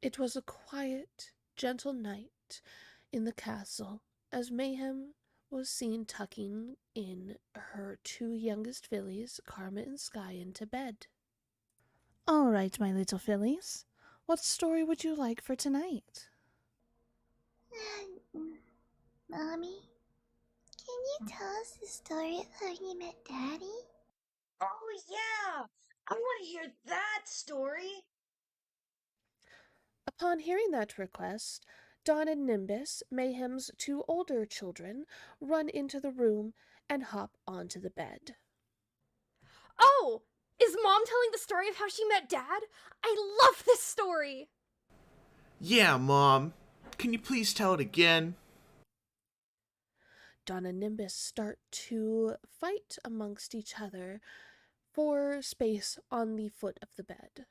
It was a quiet, gentle night in the castle as Mayhem was seen tucking in her two youngest fillies, Karma and Sky, into bed. "All right, my little fillies, what story would you like for tonight?" Mommy, can you tell us the story of how you met Daddy? Oh, yeah! I want to hear that story! Upon hearing that request, Dawn and Nimbus, Mayhem's two older children, run into the room and hop onto the bed. Oh! Is Mom telling the story of how she met Dad? I love this story! Yeah, Mom. Can you please tell it again? Dawn and Nimbus start to fight amongst each other for space on the foot of the bed.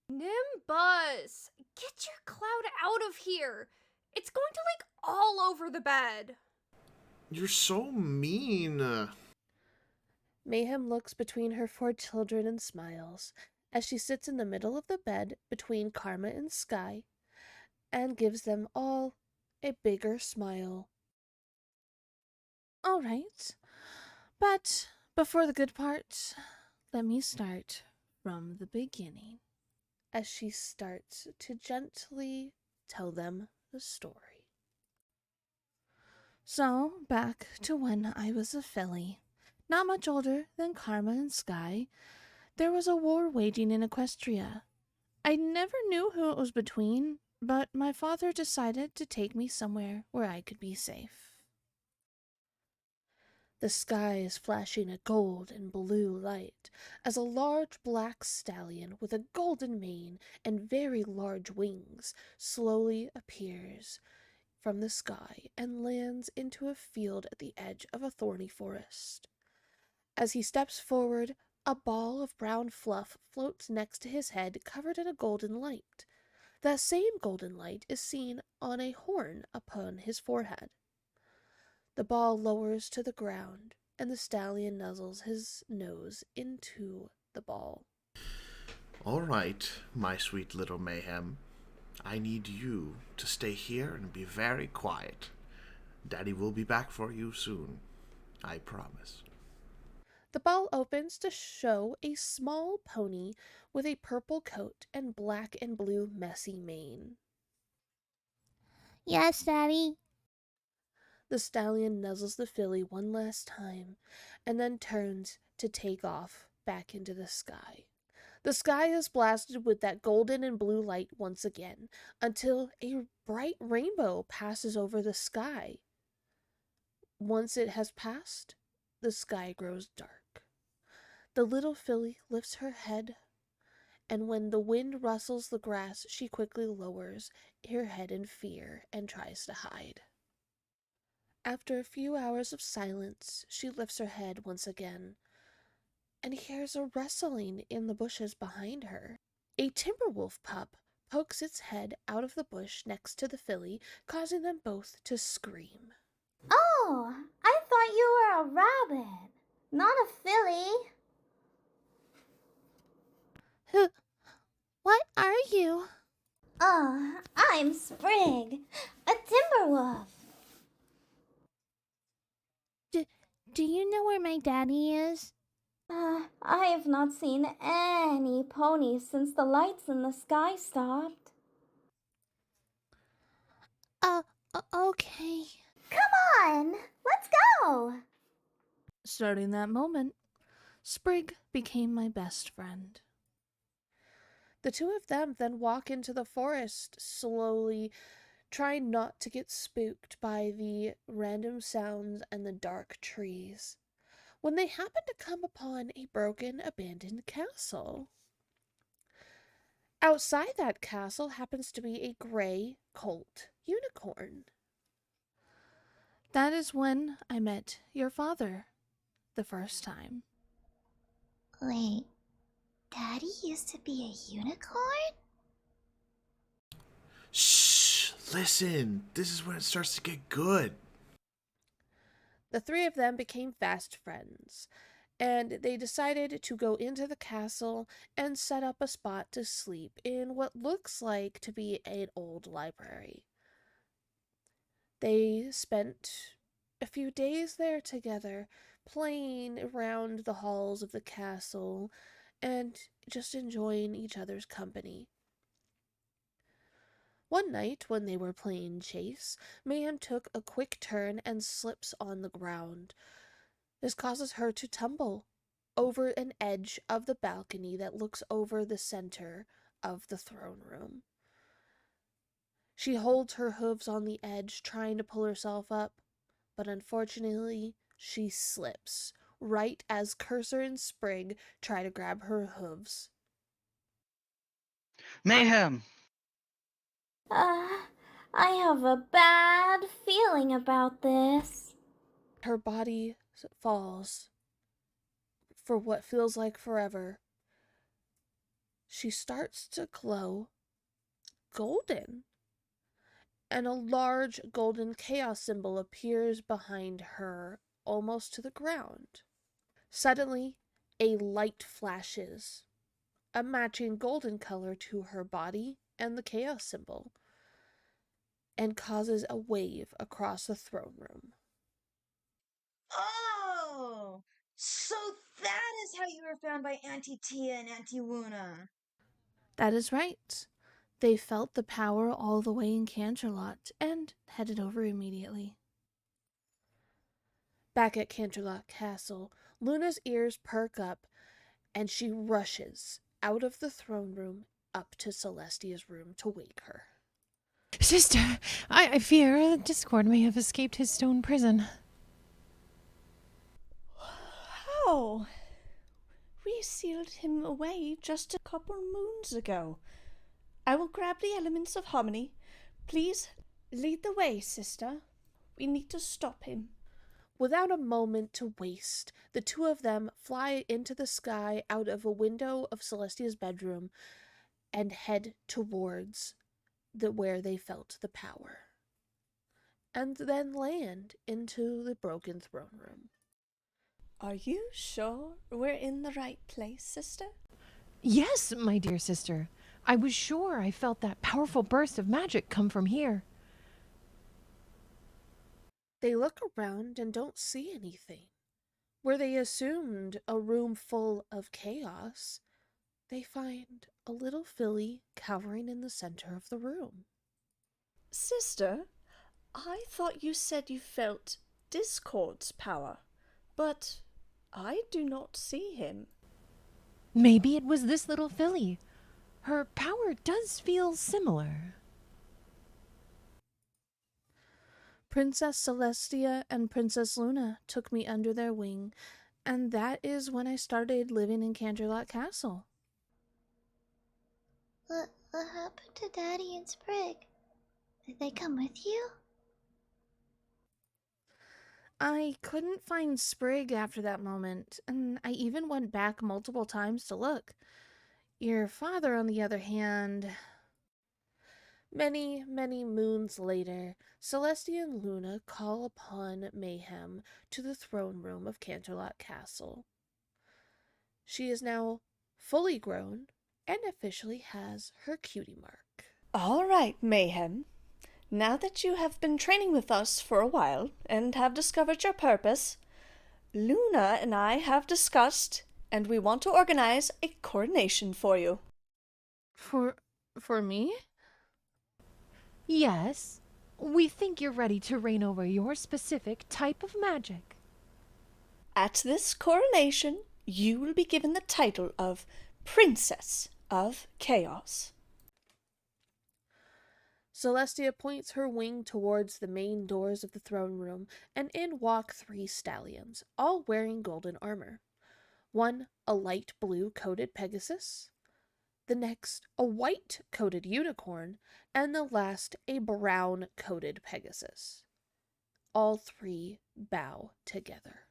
Nimbus! Get your cloud out of here! It's going to leak all over the bed! You're so mean. Mayhem looks between her four children and smiles as she sits in the middle of the bed between Karma and Sky and gives them all a bigger smile. All right, but before the good part, let me start from the beginning as she starts to gently tell them the story. So, back to when I was a filly, not much older than Karma and Sky, there was a war waging in Equestria. I never knew who it was between, but my father decided to take me somewhere where I could be safe. The sky is flashing a gold and blue light as a large black stallion with a golden mane and very large wings slowly appears from the sky and lands into a field at the edge of a thorny forest. As he steps forward, a ball of brown fluff floats next to his head covered in a golden light. That same golden light is seen on a horn upon his forehead. The ball lowers to the ground, and the stallion nuzzles his nose into the ball. All right, my sweet little Mayhem. I need you to stay here and be very quiet. Daddy will be back for you soon. I promise. The ball opens to show a small pony with a purple coat and black and blue messy mane. Yes, Daddy. The stallion nuzzles the filly one last time and then turns to take off back into the sky. The sky is blasted with that golden and blue light once again until a bright rainbow passes over the sky. Once it has passed, the sky grows dark. The little filly lifts her head, and when the wind rustles the grass, she quickly lowers her head in fear and tries to hide. After a few hours of silence, she lifts her head once again and hears a rustling in the bushes behind her. A Timberwolf pup pokes its head out of the bush next to the filly, causing them both to scream. Oh, I thought you were a rabbit, not a filly. What are you? Oh, I'm Sprigg, a Timberwolf. Do you know where my daddy is? I have not seen any ponies since the lights in the sky stopped. Okay. Come on, let's go. Starting that moment, Sprigg became my best friend. The two of them then walk into the forest, slowly trying not to get spooked by the random sounds and the dark trees, when they happen to come upon a broken, abandoned castle. Outside that castle happens to be a gray colt unicorn. That is when I met your father the first time. Wait, Daddy used to be a unicorn? Shh! Listen, this is when it starts to get good. The three of them became fast friends, and they decided to go into the castle and set up a spot to sleep in what looks like to be an old library. They spent a few days there together, playing around the halls of the castle and just enjoying each other's company. One night, when they were playing chase, Mayhem took a quick turn and slips on the ground. This causes her to tumble over an edge of the balcony that looks over the center of the throne room. She holds her hooves on the edge, trying to pull herself up, but unfortunately, she slips right as Cursor and Sprigg try to grab her hooves. Mayhem! I have a bad feeling about this. Her body falls for what feels like forever. She starts to glow golden, and a large golden chaos symbol appears behind her, almost to the ground. Suddenly, a light flashes, a matching golden color to her body and the chaos symbol, and causes a wave across the throne room. Oh, so that is how you were found by Auntie Tia and Auntie Wuna. That is right. They felt the power all the way in Canterlot and headed over immediately. Back at Canterlot Castle, Luna's ears perk up and she rushes out of the throne room up to Celestia's room to wake her. Sister, I fear Discord may have escaped his stone prison. How? We sealed him away just a couple moons ago. I will grab the elements of harmony. Please lead the way, sister. We need to stop him. Without a moment to waste, the two of them fly into the sky out of a window of Celestia's bedroom and head towards where they felt the power, and then land into the broken throne room. Are you sure we're in the right place, sister? Yes, my dear sister. I was sure I felt that powerful burst of magic come from here. They look around and don't see anything. Where they assumed a room full of chaos, they find a little filly cowering in the center of the room. Sister, I thought you said you felt Discord's power, but I do not see him. Maybe it was this little filly. Her power does feel similar. Princess Celestia and Princess Luna took me under their wing, and that is when I started living in Canterlot Castle. What happened to Daddy and Sprigg? Did they come with you? I couldn't find Sprigg after that moment, and I even went back multiple times to look. Your father, on the other hand... Many, many moons later, Celestia and Luna call upon Mayhem to the throne room of Canterlot Castle. She is now fully grown and officially has her cutie mark. All right, Mayhem. Now that you have been training with us for a while and have discovered your purpose, Luna and I have discussed, and we want to organize a coronation for you. For me? Yes, we think you're ready to reign over your specific type of magic. At this coronation, you will be given the title of Princess of Chaos. Celestia points her wing towards the main doors of the throne room, and in walk 3 stallions, all wearing golden armor. One, a light blue coated Pegasus, the next, a white coated unicorn, and the last, a brown coated Pegasus. All 3 bow together.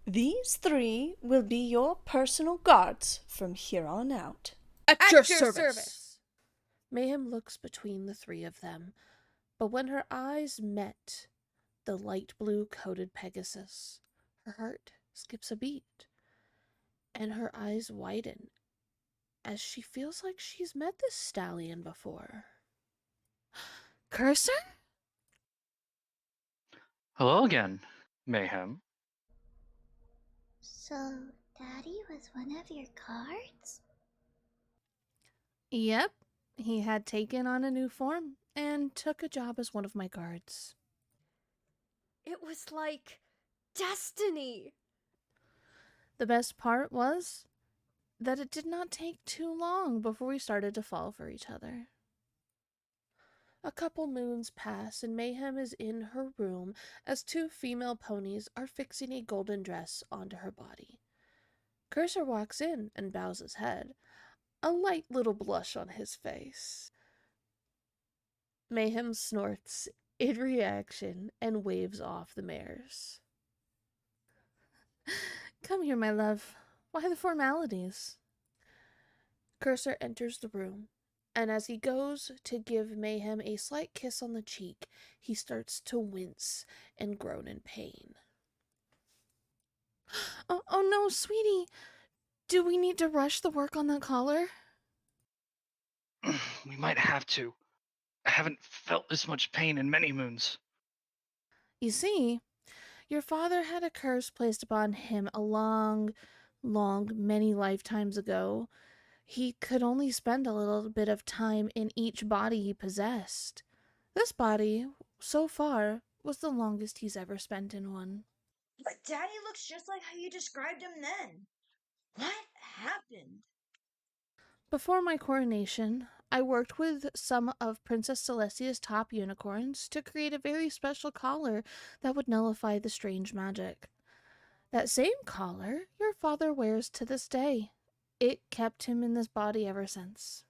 These 3 will be your personal guards from here on out. At your service! Mayhem looks between the 3 of them, but when her eyes met the light blue coated Pegasus, her heart skips a beat. and her eyes widen as she feels like she's met this stallion before. Cursor? Hello again, Mayhem. So, Daddy was one of your guards? Yep, he had taken on a new form and took a job as one of my guards. It was like destiny. The best part was that it did not take too long before we started to fall for each other. A couple moons pass and Mayhem is in her room as two female ponies are fixing a golden dress onto her body. Cursor walks in and bows his head, a light little blush on his face. Mayhem snorts in reaction and waves off the mares. Come here, my love. Why the formalities? Cursor enters the room, and as he goes to give Mayhem a slight kiss on the cheek, he starts to wince and groan in pain. Oh no, sweetie. Do we need to rush the work on that collar? We might have to. I haven't felt this much pain in many moons. You see, your father had a curse placed upon him a long, many lifetimes ago. He could only spend a little bit of time in each body he possessed. This body, so far, was the longest he's ever spent in one. But Daddy looks just like how you described him then. What happened? Before my coronation, I worked with some of Princess Celestia's top unicorns to create a very special collar that would nullify the strange magic. That same collar your father wears to this day. It kept him in this body ever since.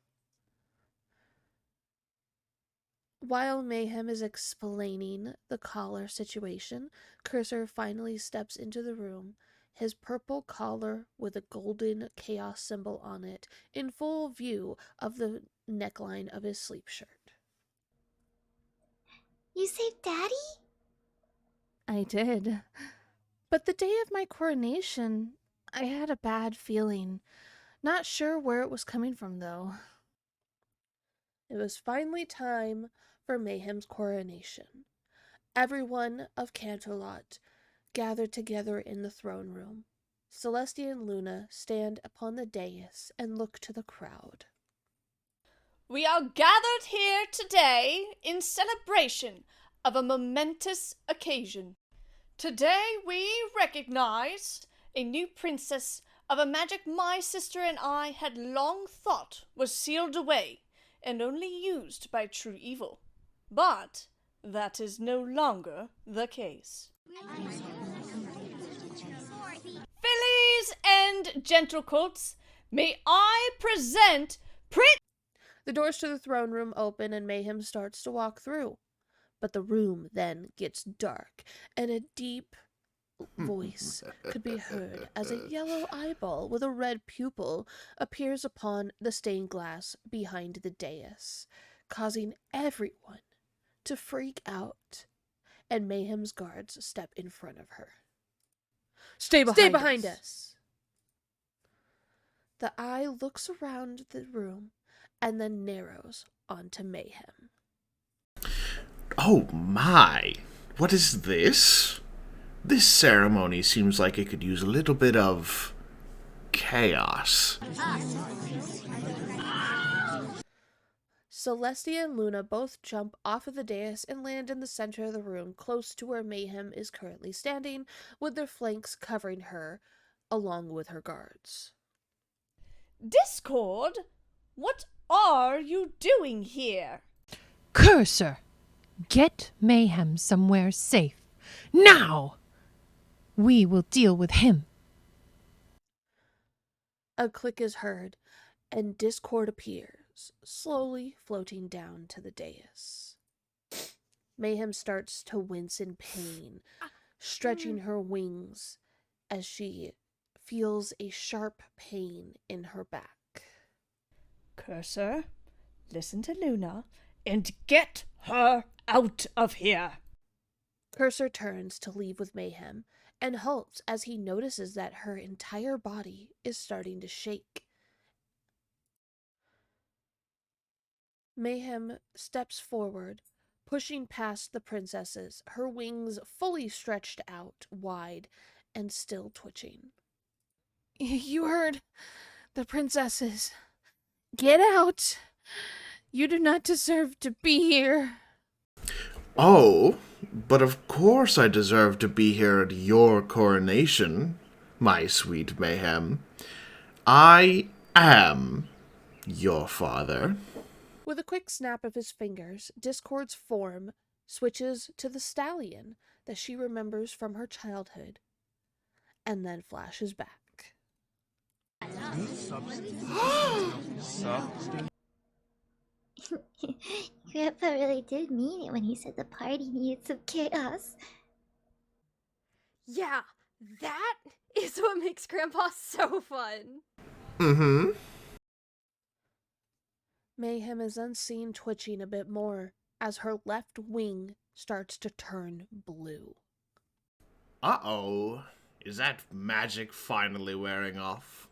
While Mayhem is explaining the collar situation, Cursor finally steps into the room, his purple collar with a golden chaos symbol on it in full view of the neckline of his sleep shirt. You saved Daddy? I did. But the day of my coronation, I had a bad feeling. Not sure where it was coming from, though. It was finally time for Mayhem's coronation. Everyone of Canterlot gathered together in the throne room. Celestia and Luna stand upon the dais and look to the crowd. We are gathered here today in celebration of a momentous occasion. Today we recognize a new princess of a magic my sister and I had long thought was sealed away and only used by true evil. But that is no longer the case. Fillies and gentlecolts, may I present The doors to the throne room open and Mayhem starts to walk through. But the room then gets dark, and a deep voice could be heard as a yellow eyeball with a red pupil appears upon the stained glass behind the dais, causing everyone to freak out, and Mayhem's guards step in front of her. Stay behind us! The eye looks around the room and then narrows onto Mayhem. Oh my! What is this? This ceremony seems like it could use a little bit of chaos. Celestia and Luna both jump off of the dais and land in the center of the room, close to where Mayhem is currently standing, with their flanks covering her, along with her guards. Discord? What are you doing here? Cursor! Get Mayhem somewhere safe. Now! We will deal with him. A click is heard, and Discord appears, slowly floating down to the dais. Mayhem starts to wince in pain, stretching her wings as she feels a sharp pain in her back. Cursor, listen to Luna and get her out of here. Cursor turns to leave with Mayhem, and halts as he notices that her entire body is starting to shake. Mayhem steps forward, pushing past the princesses, her wings fully stretched out wide and still twitching. You heard the princesses. Get out! You do not deserve to be here. Oh, but of course I deserve to be here at your coronation, my sweet Mayhem. I am your father. With a quick snap of his fingers, Discord's form switches to the stallion that she remembers from her childhood, and then flashes back. Grandpa really did mean it when he said the party needed some chaos. Yeah, that is what makes Grandpa so fun. Mm-hmm. Mayhem is then seen twitching a bit more as her left wing starts to turn blue. Uh-oh. Is that magic finally wearing off?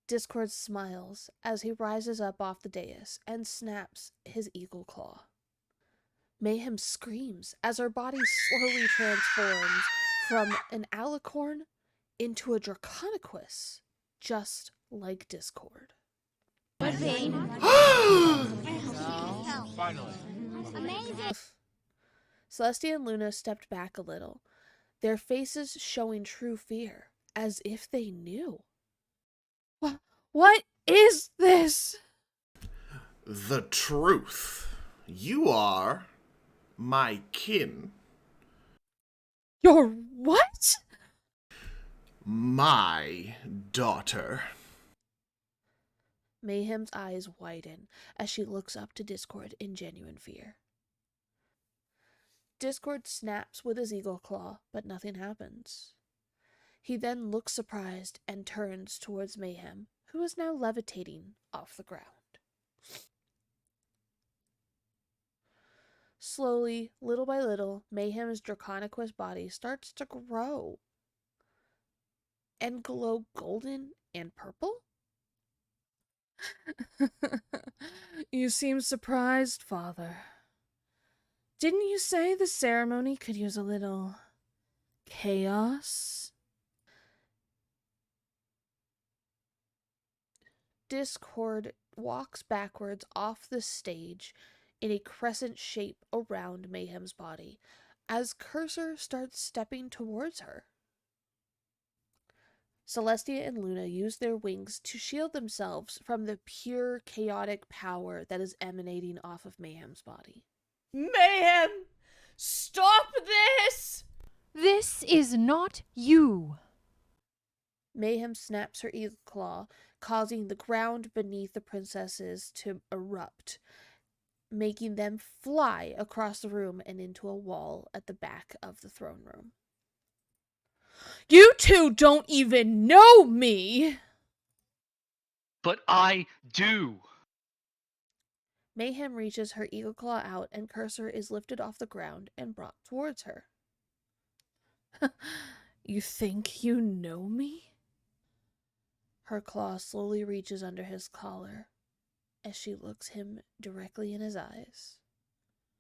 Discord smiles as he rises up off the dais and snaps his eagle claw. Mayhem screams as her body slowly transforms from an alicorn into a Dragoness, just like Discord. Finally. Celestia and Luna stepped back a little, their faces showing true fear, as if they knew. What is this? The truth. You are my kin. Your what? My daughter. Mayhem's eyes widen as she looks up to Discord in genuine fear. Discord snaps with his eagle claw, but nothing happens. He then looks surprised and turns towards Mayhem, who is now levitating off the ground. Slowly, little by little, Mayhem's Dragoness body starts to grow and glow golden and purple. You seem surprised, Father. Didn't you say the ceremony could use a little chaos? Discord walks backwards off the stage in a crescent shape around Mayhem's body as Cursor starts stepping towards her. Celestia and Luna use their wings to shield themselves from the pure chaotic power that is emanating off of Mayhem's body. Mayhem! Stop this! This is not you. Mayhem snaps her eagle claw, causing the ground beneath the princesses to erupt, making them fly across the room and into a wall at the back of the throne room. You two don't even know me! But I do. Mayhem reaches her eagle claw out and Cursor is lifted off the ground and brought towards her. You think you know me? Her claw slowly reaches under his collar as she looks him directly in his eyes.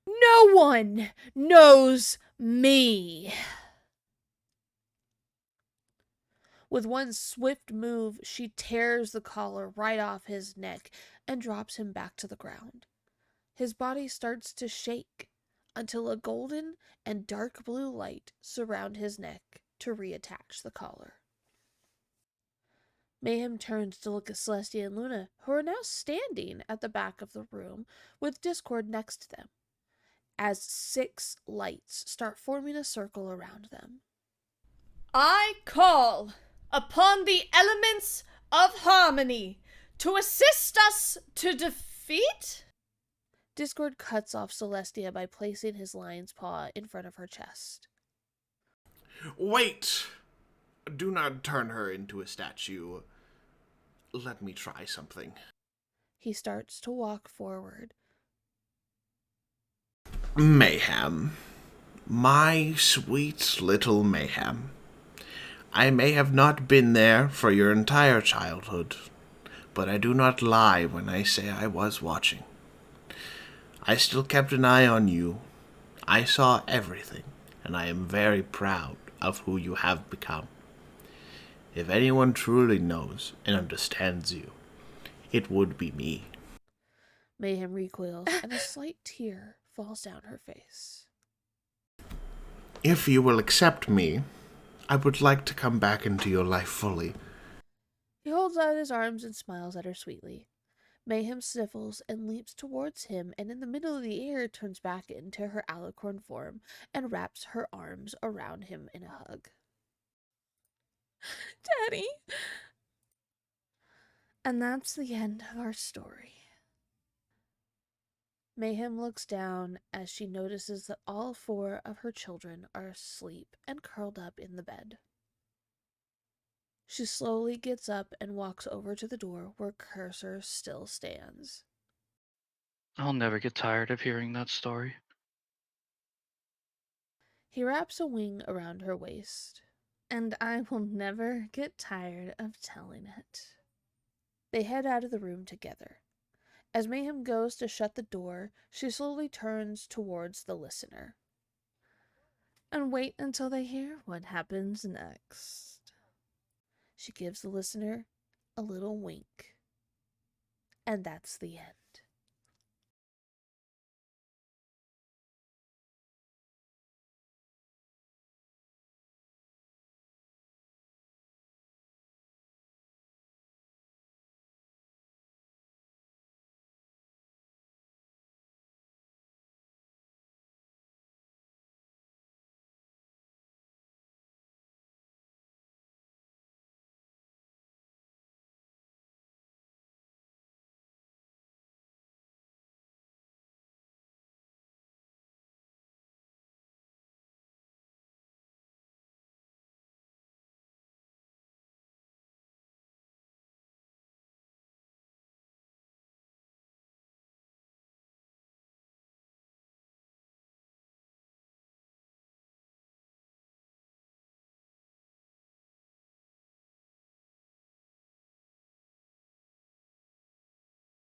No one knows me! With one swift move, she tears the collar right off his neck and drops him back to the ground. His body starts to shake until a golden and dark blue light surround his neck to reattach the collar. Mayhem turns to look at Celestia and Luna, who are now standing at the back of the room with Discord next to them, as 6 lights start forming a circle around them. I call upon the elements of harmony to assist us to defeat? Discord cuts off Celestia by placing his lion's paw in front of her chest. Wait! Do not turn her into a statue. Let me try something. He starts to walk forward. Mayhem, My sweet little Mayhem, I may have not been there for your entire childhood, but I do not lie when I say I was watching. I still kept an eye on you. I saw everything, and I am very proud of who you have become. If anyone truly knows and understands you, it would be me. Mayhem recoils, and a slight tear falls down her face. If you will accept me, I would like to come back into your life fully. He holds out his arms and smiles at her sweetly. Mayhem sniffles and leaps towards him, and in the middle of the air turns back into her alicorn form and wraps her arms around him in a hug. Daddy! And that's the end of our story. Mayhem looks down as she notices that all 4 of her children are asleep and curled up in the bed. She slowly gets up and walks over to the door where Cursor still stands. I'll never get tired of hearing that story. He wraps a wing around her waist, and I will never get tired of telling it. They head out of the room together. As Mayhem goes to shut the door, she slowly turns towards the listener. And wait until they hear what happens next. She gives the listener a little wink. And that's the end.